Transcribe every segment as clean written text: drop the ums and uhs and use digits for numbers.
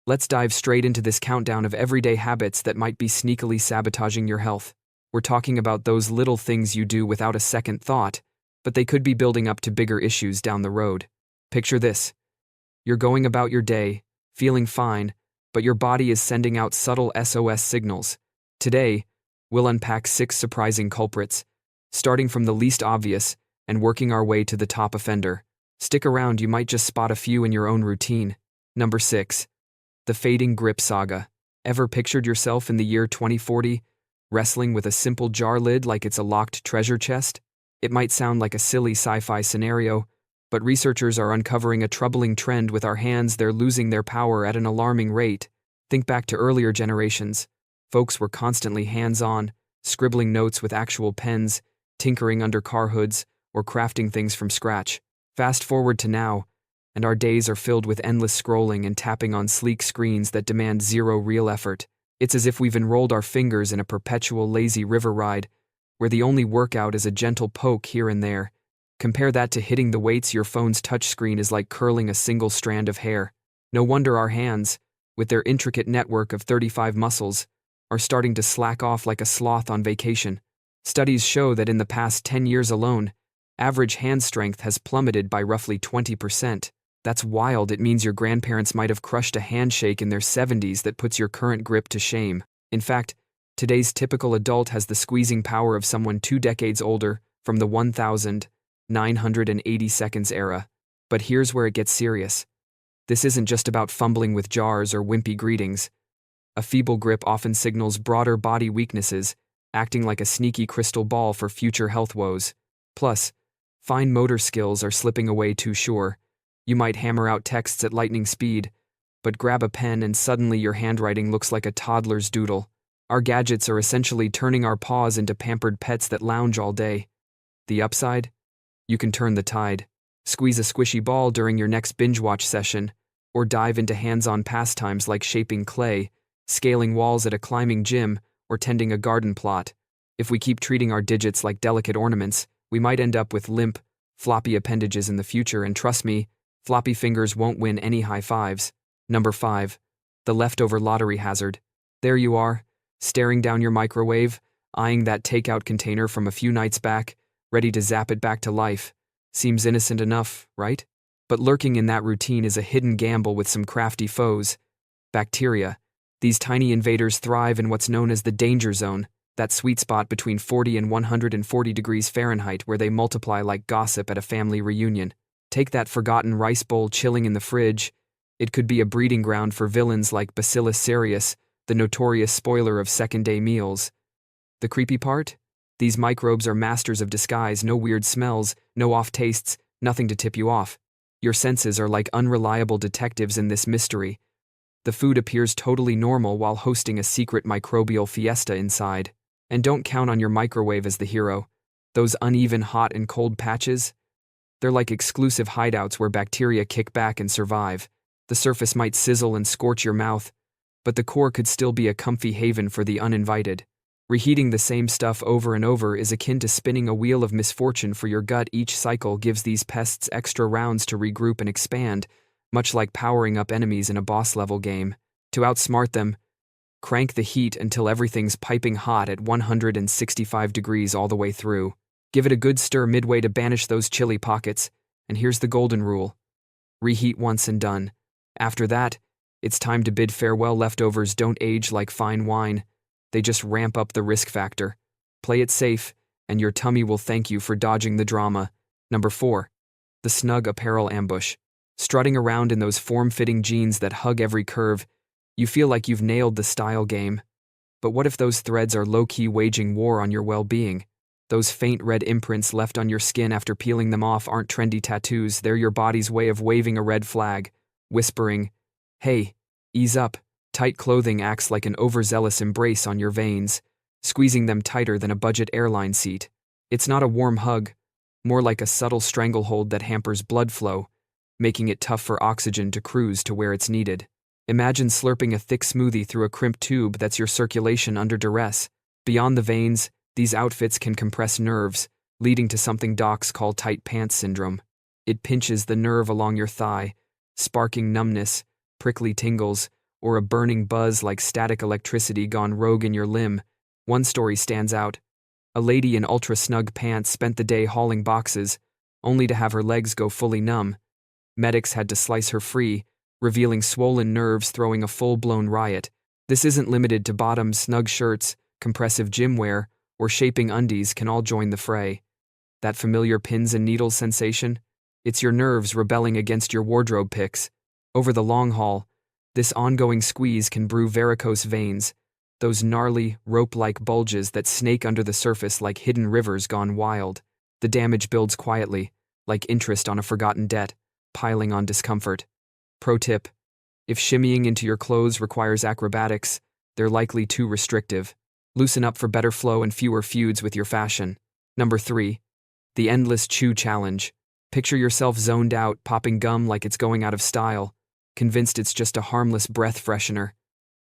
Let's dive straight into this countdown of everyday habits that might be sneakily sabotaging your health. We're talking about those little things you do without a second thought, but they could be building up to bigger issues down the road. Picture this. You're going about your day, feeling fine, but your body is sending out subtle SOS signals. Today, we'll unpack 6 surprising culprits, starting from the least obvious and working our way to the top offender. Stick around, you might just spot a few in your own routine. Number 6. The fading grip saga. Ever pictured yourself in the year 2040, wrestling with a simple jar lid like it's a locked treasure chest? It might sound like a silly sci-fi scenario, but researchers are uncovering a troubling trend with our hands. They're losing their power at an alarming rate. Think back to earlier generations. Folks were constantly hands-on, scribbling notes with actual pens, tinkering under car hoods, or crafting things from scratch. Fast forward to now, and our days are filled with endless scrolling and tapping on sleek screens that demand zero real effort. It's as if we've enrolled our fingers in a perpetual lazy river ride, where the only workout is a gentle poke here and there. Compare that to hitting the weights. Your phone's touchscreen is like curling a single strand of hair. No wonder our hands, with their intricate network of 35 muscles, are starting to slack off like a sloth on vacation. Studies show that in the past 10 years alone, average hand strength has plummeted by roughly 20%. That's wild. It means your grandparents might have crushed a handshake in their 70s that puts your current grip to shame. In fact, today's typical adult has the squeezing power of someone 2 decades older from the 1980 seconds era. But here's where it gets serious. This isn't just about fumbling with jars or wimpy greetings. A feeble grip often signals broader body weaknesses, acting like a sneaky crystal ball for future health woes. Plus, fine motor skills are slipping away too sure. You might hammer out texts at lightning speed, but grab a pen and suddenly your handwriting looks like a toddler's doodle. Our gadgets are essentially turning our paws into pampered pets that lounge all day. The upside? You can turn the tide. Squeeze a squishy ball during your next binge-watch session, or dive into hands-on pastimes like shaping clay, scaling walls at a climbing gym, or tending a garden plot. If we keep treating our digits like delicate ornaments, we might end up with limp, floppy appendages in the future, and trust me, floppy fingers won't win any high fives. Number 5. The leftover lottery hazard. There you are, staring down your microwave, eyeing that takeout container from a few nights back, ready to zap it back to life. Seems innocent enough, right? But lurking in that routine is a hidden gamble with some crafty foes. Bacteria. These tiny invaders thrive in what's known as the danger zone, that sweet spot between 40 and 140 degrees Fahrenheit where they multiply like gossip at a family reunion. Take that forgotten rice bowl chilling in the fridge. It could be a breeding ground for villains like Bacillus cereus, the notorious spoiler of second-day meals. The creepy part? These microbes are masters of disguise. No weird smells, no off tastes, nothing to tip you off. Your senses are like unreliable detectives in this mystery. The food appears totally normal while hosting a secret microbial fiesta inside. And don't count on your microwave as the hero. Those uneven hot and cold patches? They're like exclusive hideouts where bacteria kick back and survive. The surface might sizzle and scorch your mouth, but the core could still be a comfy haven for the uninvited. Reheating the same stuff over and over is akin to spinning a wheel of misfortune for your gut. Each cycle gives these pests extra rounds to regroup and expand, much like powering up enemies in a boss-level game. To outsmart them, crank the heat until everything's piping hot at 165 degrees all the way through. Give it a good stir midway to banish those chilly pockets, and here's the golden rule. Reheat once and done. After that, it's time to bid farewell. Leftovers don't age like fine wine. They just ramp up the risk factor. Play it safe, and your tummy will thank you for dodging the drama. Number 4. The Snug Apparel ambush. Strutting around in those form-fitting jeans that hug every curve, you feel like you've nailed the style game. But what if those threads are low-key waging war on your well-being? Those faint red imprints left on your skin after peeling them off aren't trendy tattoos. They're your body's way of waving a red flag, whispering, "Hey, ease up." Tight clothing acts like an overzealous embrace on your veins, squeezing them tighter than a budget airline seat. It's not a warm hug, more like a subtle stranglehold that hampers blood flow, making it tough for oxygen to cruise to where it's needed. Imagine slurping a thick smoothie through a crimped tube. That's your circulation under duress. Beyond the veins, these outfits can compress nerves, leading to something docs call tight pants syndrome. It pinches the nerve along your thigh, sparking numbness, prickly tingles, or a burning buzz like static electricity gone rogue in your limb. One story stands out. A lady in ultra-snug pants spent the day hauling boxes, only to have her legs go fully numb. Medics had to slice her free, revealing swollen nerves throwing a full-blown riot. This isn't limited to bottoms, snug shirts, compressive gym wear, or shaping undies can all join the fray. That familiar pins and needles sensation? It's your nerves rebelling against your wardrobe picks. Over the long haul, this ongoing squeeze can brew varicose veins, those gnarly, rope-like bulges that snake under the surface like hidden rivers gone wild. The damage builds quietly, like interest on a forgotten debt, piling on discomfort. Pro tip: if shimmying into your clothes requires acrobatics, they're likely too restrictive. Loosen up for better flow and fewer feuds with your fashion. Number 3. The Endless Chew Challenge. Picture yourself zoned out, popping gum like it's going out of style, convinced it's just a harmless breath freshener.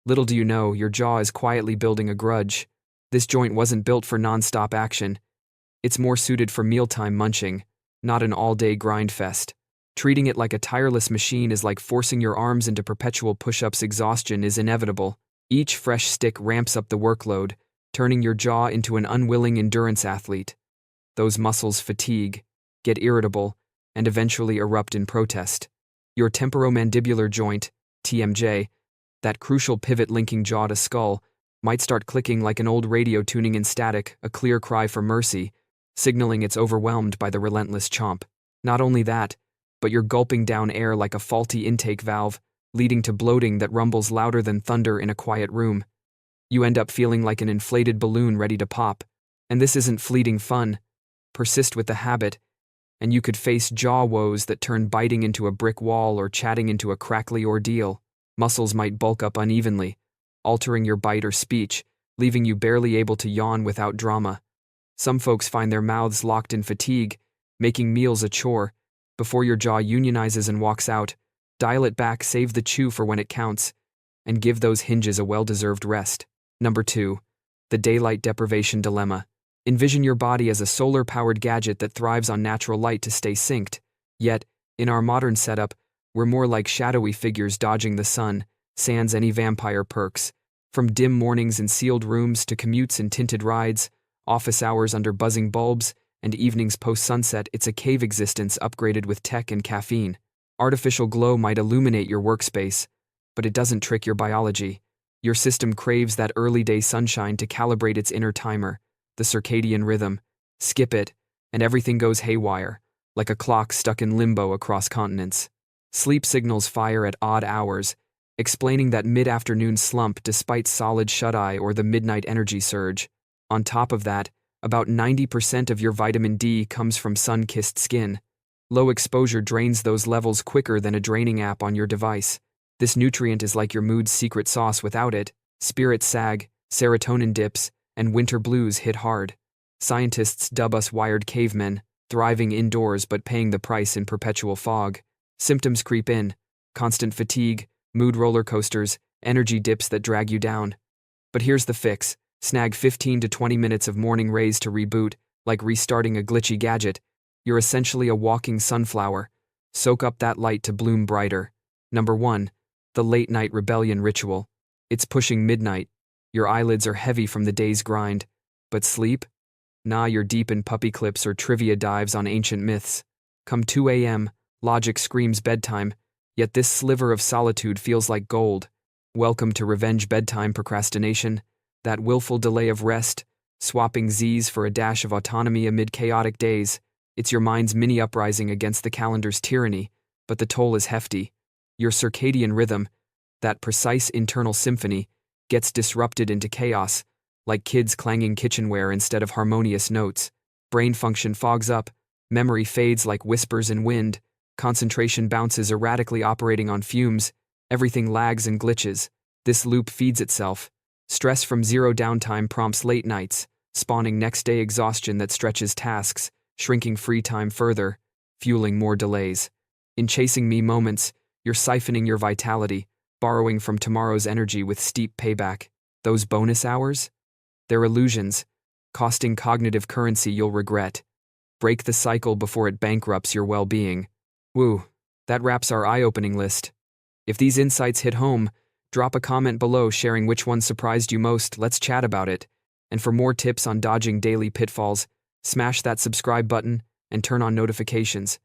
Little do you know, your jaw is quietly building a grudge. This joint wasn't built for non-stop action. It's more suited for mealtime munching, not an all-day grind fest. Treating it like a tireless machine is like forcing your arms into perpetual push-ups. Exhaustion is inevitable. Each fresh stick ramps up the workload, turning your jaw into an unwilling endurance athlete. Those muscles fatigue, get irritable, and eventually erupt in protest. Your temporomandibular joint, TMJ, that crucial pivot linking jaw to skull, might start clicking like an old radio tuning in static, a clear cry for mercy, signaling it's overwhelmed by the relentless chomp. Not only that, but you're gulping down air like a faulty intake valve, leading to bloating that rumbles louder than thunder in a quiet room. You end up feeling like an inflated balloon ready to pop. And this isn't fleeting fun. Persist with the habit, and you could face jaw woes that turn biting into a brick wall or chatting into a crackly ordeal. Muscles might bulk up unevenly, altering your bite or speech, leaving you barely able to yawn without drama. Some folks find their mouths locked in fatigue, making meals a chore. Before your jaw unionizes and walks out, dial it back, save the chew for when it counts, and give those hinges a well-deserved rest. Number 2. The Daylight Deprivation Dilemma. Envision your body as a solar-powered gadget that thrives on natural light to stay synced. Yet, in our modern setup, we're more like shadowy figures dodging the sun, sans any vampire perks. From dim mornings in sealed rooms to commutes in tinted rides, office hours under buzzing bulbs, and evenings post-sunset, it's a cave existence upgraded with tech and caffeine. Artificial glow might illuminate your workspace, but it doesn't trick your biology. Your system craves that early-day sunshine to calibrate its inner timer, the circadian rhythm. Skip it, and everything goes haywire, like a clock stuck in limbo across continents. Sleep signals fire at odd hours, explaining that mid-afternoon slump despite solid shut-eye or the midnight energy surge. On top of that, about 90% of your vitamin D comes from sun-kissed skin. Low exposure drains those levels quicker than a draining app on your device. This nutrient is like your mood's secret sauce. Without it, spirits sag, serotonin dips, and winter blues hit hard. Scientists dub us wired cavemen, thriving indoors but paying the price in perpetual fog. Symptoms creep in: constant fatigue, mood roller coasters, energy dips that drag you down. But here's the fix: snag 15 to 20 minutes of morning rays to reboot. Like restarting a glitchy gadget, you're essentially a walking sunflower. Soak up that light to bloom brighter. Number 1. The Late Night Rebellion Ritual. It's pushing midnight. Your eyelids are heavy from the day's grind. But sleep? Nah, you're deep in puppy clips or trivia dives on ancient myths. Come 2 a.m., logic screams bedtime, yet this sliver of solitude feels like gold. Welcome to revenge bedtime procrastination, that willful delay of rest, swapping Z's for a dash of autonomy amid chaotic days. It's your mind's mini uprising against the calendar's tyranny, but the toll is hefty. Your circadian rhythm, that precise internal symphony, gets disrupted into chaos, like kids clanging kitchenware instead of harmonious notes. Brain function fogs up, memory fades like whispers in wind, concentration bounces erratically operating on fumes, everything lags and glitches. This loop feeds itself. Stress from zero downtime prompts late nights, spawning next-day exhaustion that stretches tasks, shrinking free time further, fueling more delays. In chasing me moments, you're siphoning your vitality, borrowing from tomorrow's energy with steep payback. Those bonus hours? They're illusions, costing cognitive currency you'll regret. Break the cycle before it bankrupts your well-being. Woo, that wraps our eye-opening list. If these insights hit home, Drop a comment below sharing which one surprised you most. Let's chat about it. And for more tips on dodging daily pitfalls, smash that subscribe button and turn on notifications.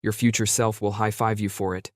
Your future self will high-five you for it.